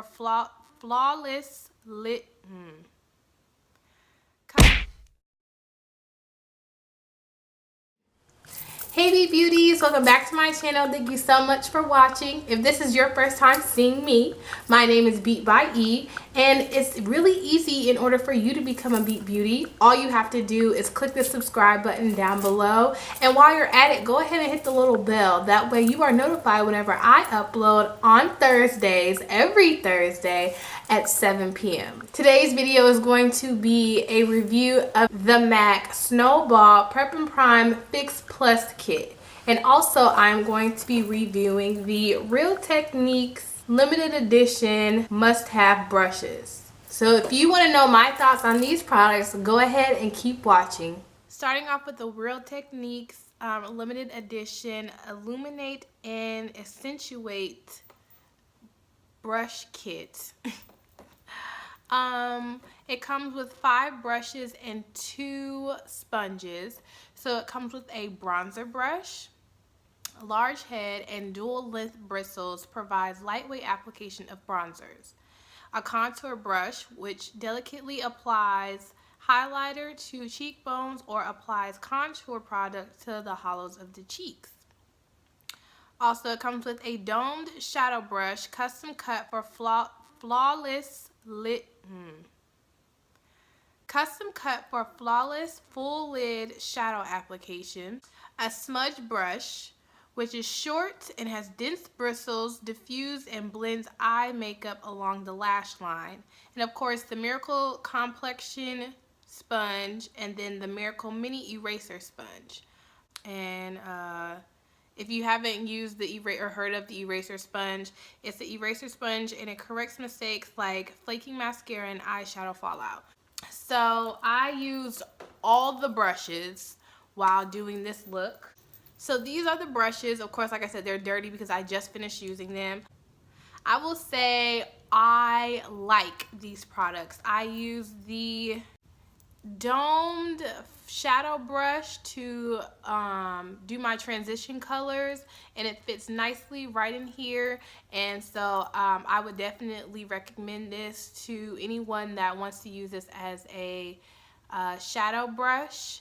for flawless lit. Hey Beat Beauties, welcome back to my channel. Thank you so much for watching. If this is your first time seeing me, my name is Beatby.E, and it's really easy. In order for you to become a Beat Beauty, all you have to do is click the subscribe button down below, and while you're at it, go ahead and hit the little bell. That way you are notified whenever I upload on Thursdays, every Thursday at 7 p.m. Today's video is going to be a review of the MAC Snowball Prep and Prime Fix Plus Kit. And also I'm going to be reviewing the Real Techniques limited edition must-have brushes. So if you want to know my thoughts on these products, go ahead and keep watching. Starting off with the Real Techniques limited edition Illuminate and Accentuate Brush Kit. It comes with 5 brushes and 2 sponges. So it comes with a bronzer brush, a large head, and dual length bristles provides lightweight application of bronzers. A contour brush, which delicately applies highlighter to cheekbones or applies contour product to the hollows of the cheeks. Also, it comes with a domed shadow brush, custom cut for flawless full lid shadow application. A smudge brush, which is short and has dense bristles, diffuse and blends eye makeup along the lash line. And of course, the Miracle Complexion sponge, and then the Miracle Mini Eraser sponge. And if you haven't used the or heard of the eraser sponge, it's the eraser sponge and it corrects mistakes like flaking mascara and eyeshadow fallout. So I used all the brushes while doing this look. So these are the brushes. Of course, like I said, they're dirty because I just finished using them. I will say I like these products. I use the domed shadow brush to do my transition colors, and it fits nicely right in here. And so I would definitely recommend this to anyone that wants to use this as a shadow brush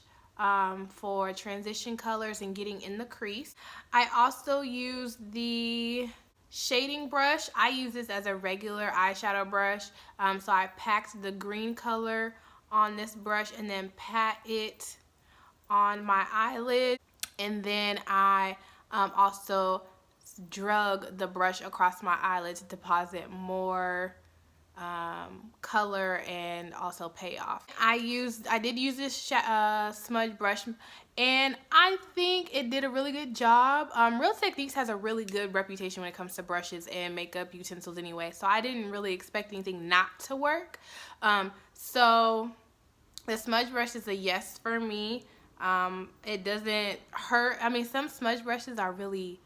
for transition colors and getting in the crease. I also use the shading brush. I use this as a regular eyeshadow brush, so I packed the green color on this brush and then pat it on my eyelid, and then I also drug the brush across my eyelid to deposit more color and also payoff. I did use this smudge brush, and I think it did a really good job. Real Techniques has a really good reputation when it comes to brushes and makeup utensils anyway, so I didn't really expect anything not to work. So the smudge brush is a yes for me. It doesn't hurt. I mean, some smudge brushes are really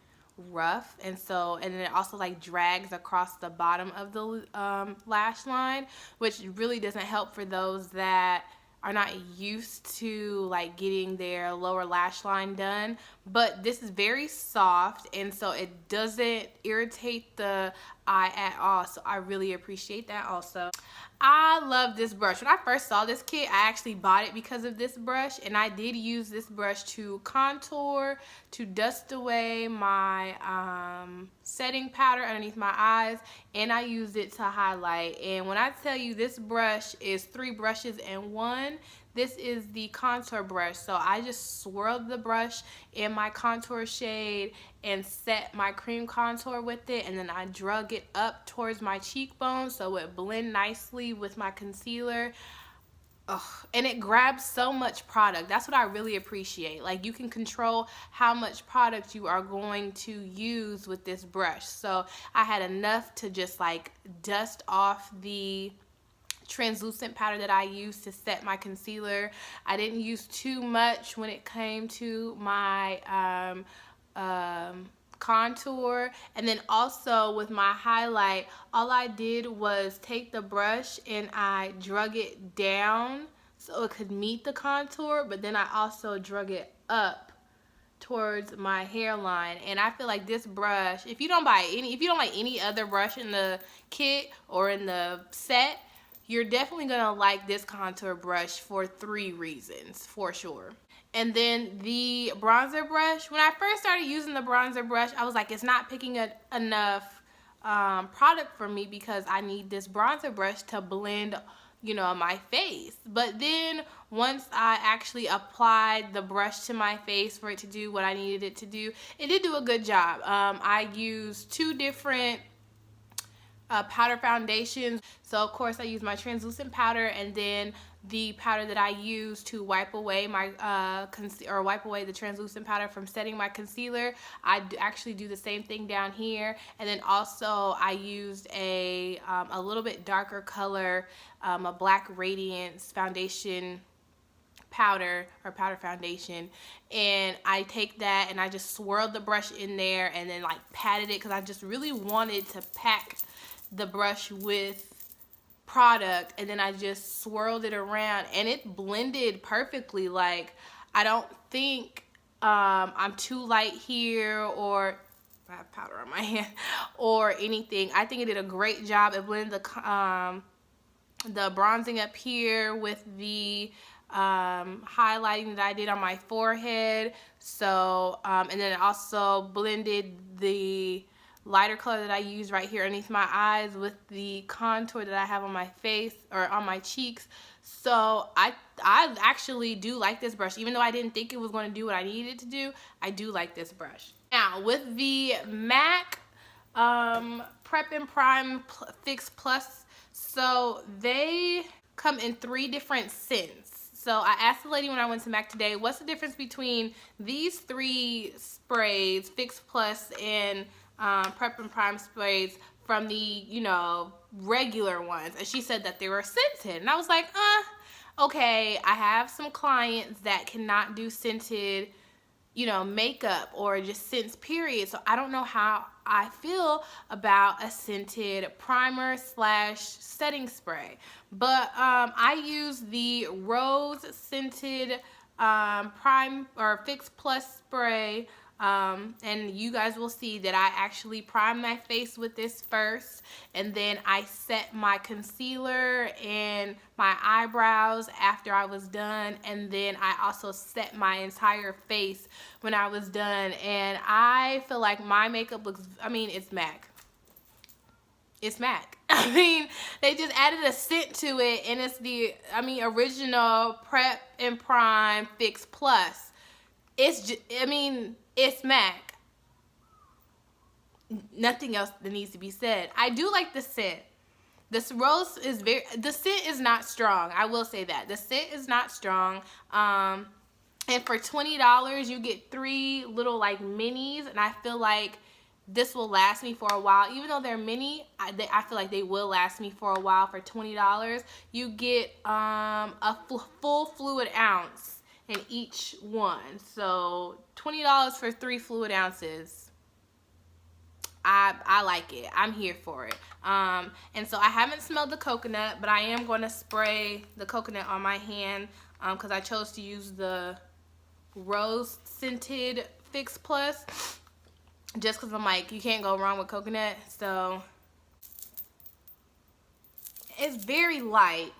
rough, and then it also like drags across the bottom of the lash line, which really doesn't help for those that are not used to like getting their lower lash line done. But this is very soft, and so it doesn't irritate the eye at all, so I really appreciate that. Also, I love this brush. When I first saw this kit, I actually bought it because of this brush, and I did use this brush to contour, to dust away my setting powder underneath my eyes, and I used it to highlight. And when I tell you this brush is 3 brushes in one, this is the contour brush. So I just swirled the brush in my contour shade and set my cream contour with it, and then I drug it up towards my cheekbone so it blend nicely with my concealer. Ugh. And it grabs so much product. That's what I really appreciate. Like, you can control how much product you are going to use with this brush. So I had enough to just like dust off the translucent powder that I used to set my concealer. I didn't use too much when it came to my contour. And then also with my highlight, all I did was take the brush and I drug it down so it could meet the contour, but then I also drug it up towards my hairline. And I feel like this brush, if you don't like any other brush in the kit or in the set, you're definitely gonna like this contour brush for 3 reasons for sure. And then the bronzer brush, when I first started using the bronzer brush, I was like, it's not picking enough product for me because I need this bronzer brush to blend, you know, my face. But then once I actually applied the brush to my face for it to do what I needed it to do, it did do a good job. I used 2 different powder foundations. So of course I use my translucent powder, and then the powder that I use to wipe away my wipe away the translucent powder from setting my concealer. I actually do the same thing down here. And then also I used a little bit darker color, a Black Radiance foundation powder or powder foundation, and I take that and I just swirled the brush in there and then like patted it because I just really wanted to pack the brush with product, and then I just swirled it around and it blended perfectly. Like, I don't think I'm too light here, or I have powder on my hand, or anything. I think it did a great job. It blended the bronzing up here with the highlighting that I did on my forehead. So and then it also blended the lighter color that I use right here underneath my eyes with the contour that I have on my face or on my cheeks. So I actually do like this brush. Even though I didn't think it was going to do what I needed it to do, I do like this brush. Now with the MAC Prep and Prime Fix Plus, so they come in 3 different scents. So I asked the lady when I went to MAC today, what's the difference between these 3 sprays, Fix Plus and Prep and Prime sprays, from the, you know, regular ones? And she said that they were scented. And I was like, okay, I have some clients that cannot do scented, you know, makeup or just scents period. So I don't know how I feel about a scented primer slash setting spray. But I use the rose scented prime or Fix Plus spray. And you guys will see that I actually prime my face with this first, and then I set my concealer and my eyebrows after I was done, and then I also set my entire face when I was done. And I feel like my makeup looks, I mean, it's MAC. It's MAC. I mean, they just added a scent to it, and it's the, I mean, original Prep and Prime Fix Plus. It's just, I mean, it's MAC. Nothing else that needs to be said. I do like the scent. This rose is the scent is not strong. I will say that. The scent is not strong. And for $20, you get 3 little like minis, and I feel like this will last me for a while. Even though they're mini, I feel like they will last me for a while. For $20, you get a full fluid ounce in each one. So $20 for 3 fluid ounces. I like it. I'm here for it. And so I haven't smelled the coconut, but I am going to spray the coconut on my hand because I chose to use the rose scented Fix Plus just because I'm like, you can't go wrong with coconut. So it's very light.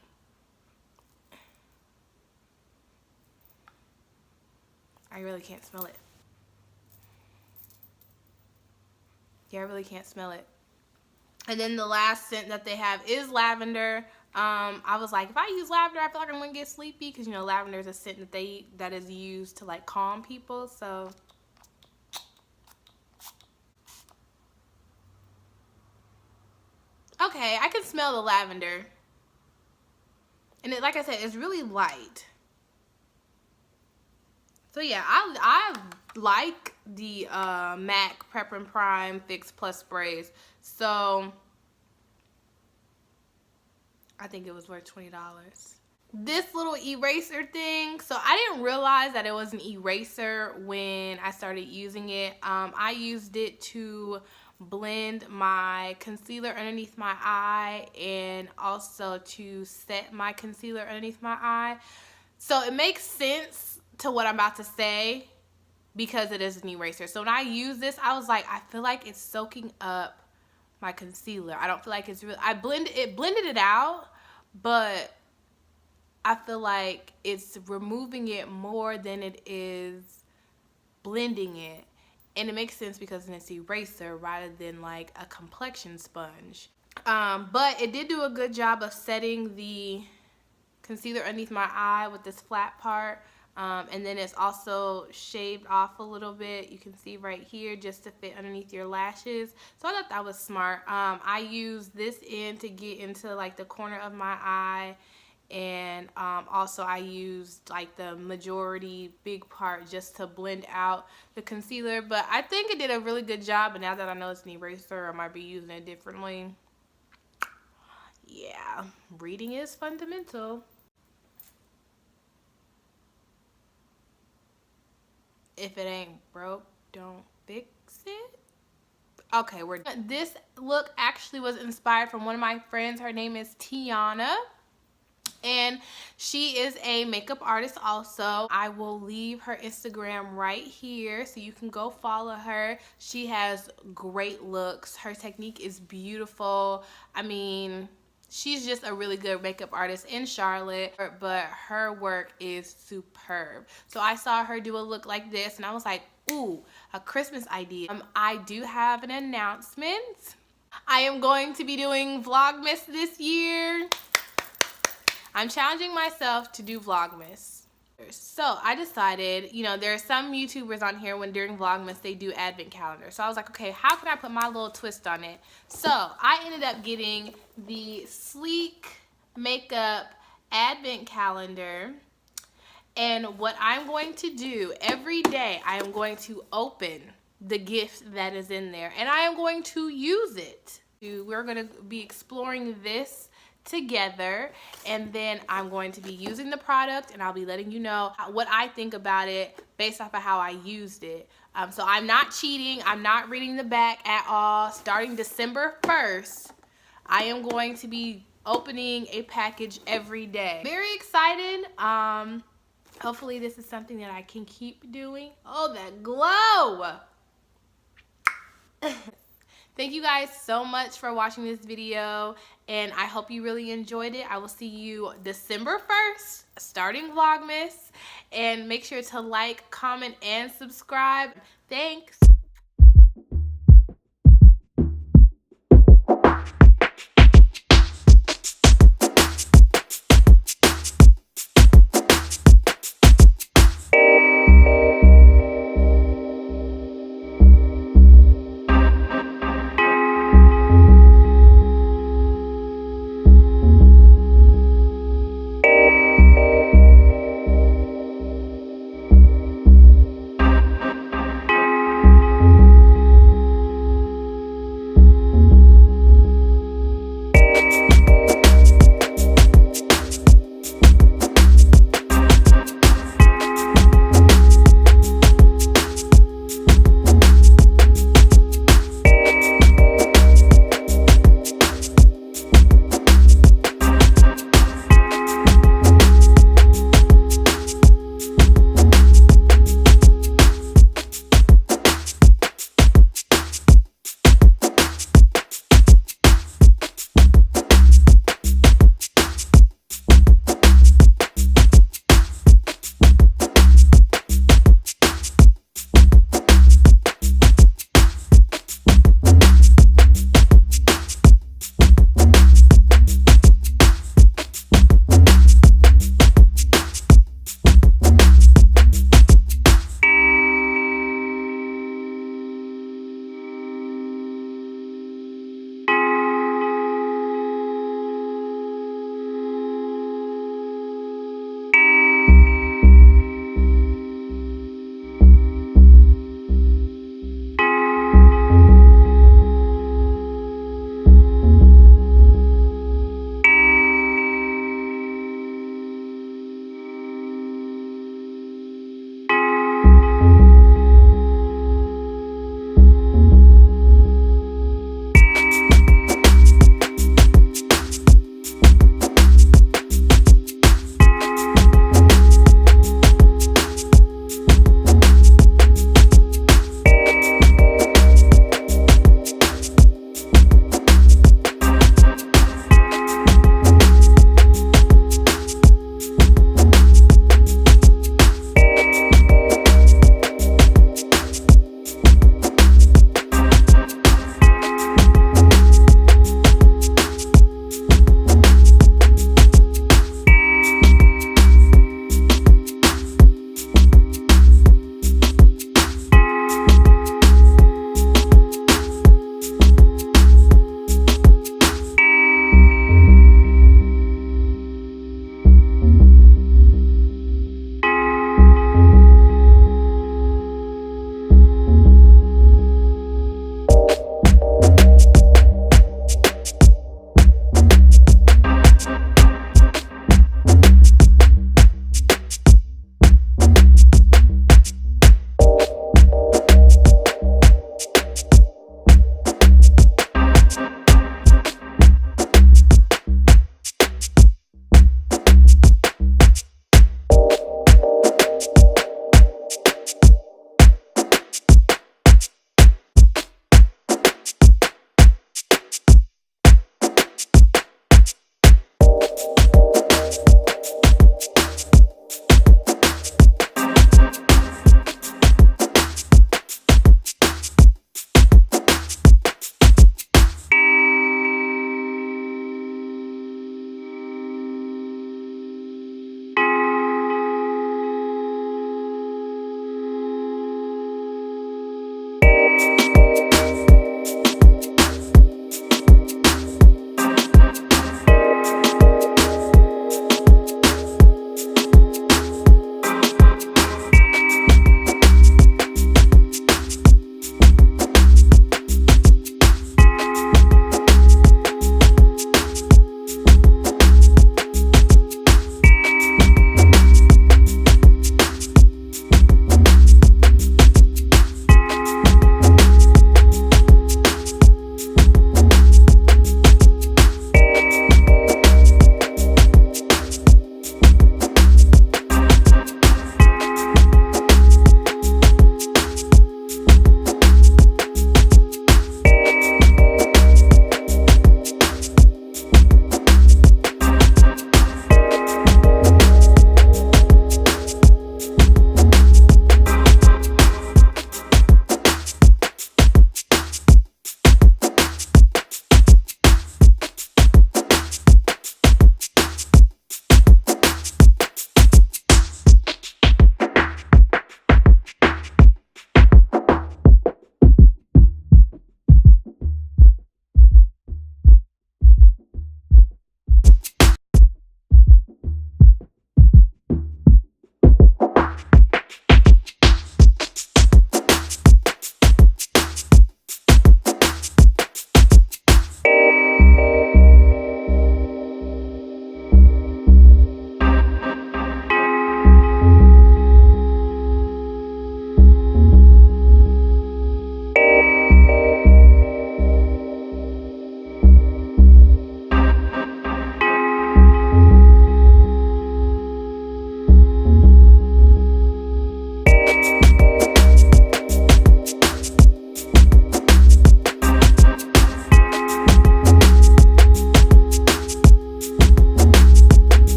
I really can't smell it. Yeah, I really can't smell it. And then the last scent that they have is lavender. I was like, if I use lavender, I feel like I'm gonna get sleepy because, you know, lavender is a scent that is used to like calm people. So okay, I can smell the lavender, and it, like I said, it's really light. So yeah, I like the MAC Prep and Prime Fix Plus sprays. So I think it was worth $20. This little eraser thing, so I didn't realize that it was an eraser when I started using it. I used it to blend my concealer underneath my eye and also to set my concealer underneath my eye. So it makes sense to what I'm about to say, because it is an eraser. So when I use this, I was like, I feel like it's soaking up my concealer. I don't feel like it's really, blended it out, but I feel like it's removing it more than it is blending it. And it makes sense because it's eraser rather than like a complexion sponge. But it did do a good job of setting the concealer underneath my eye with this flat part. And then it's also shaved off a little bit. You can see right here just to fit underneath your lashes. So I thought that was smart. I used this end to get into like the corner of my eye. And also I used like the majority big part just to blend out the concealer. But I think it did a really good job. And now that I know it's an eraser, I might be using it differently. Yeah, reading is fundamental. If it ain't broke, don't fix it. Okay, we're done. This look actually was inspired from one of my friends. Her name is Tiana, and she is a makeup artist also. I will leave her Instagram right here so you can go follow her. She has great looks. Her technique is beautiful. I mean, she's just a really good makeup artist in Charlotte, but her work is superb. So I saw her do a look like this and I was like, ooh, a Christmas idea. I do have an announcement. I am going to be doing Vlogmas this year. I'm challenging myself to do Vlogmas. So I decided, you know, there are some YouTubers on here when during Vlogmas they do advent calendar. So I was like, okay, how can I put my little twist on it? So I ended up getting the Sleek Makeup Advent Calendar. And what I'm going to do every day, I am going to open the gift that is in there. And I am going to use it. We're going to be exploring this together, and then I'm going to be using the product and I'll be letting you know what I think about it based off of how I used it. So I'm not cheating. I'm not reading the back at all. Starting December 1st, I am going to be opening a package every day. Very excited. Hopefully this is something that I can keep doing. Oh, that glow. Thank you guys so much for watching this video, and I hope you really enjoyed it. I will see you December 1st, starting Vlogmas, and make sure to like, comment, and subscribe. Thanks.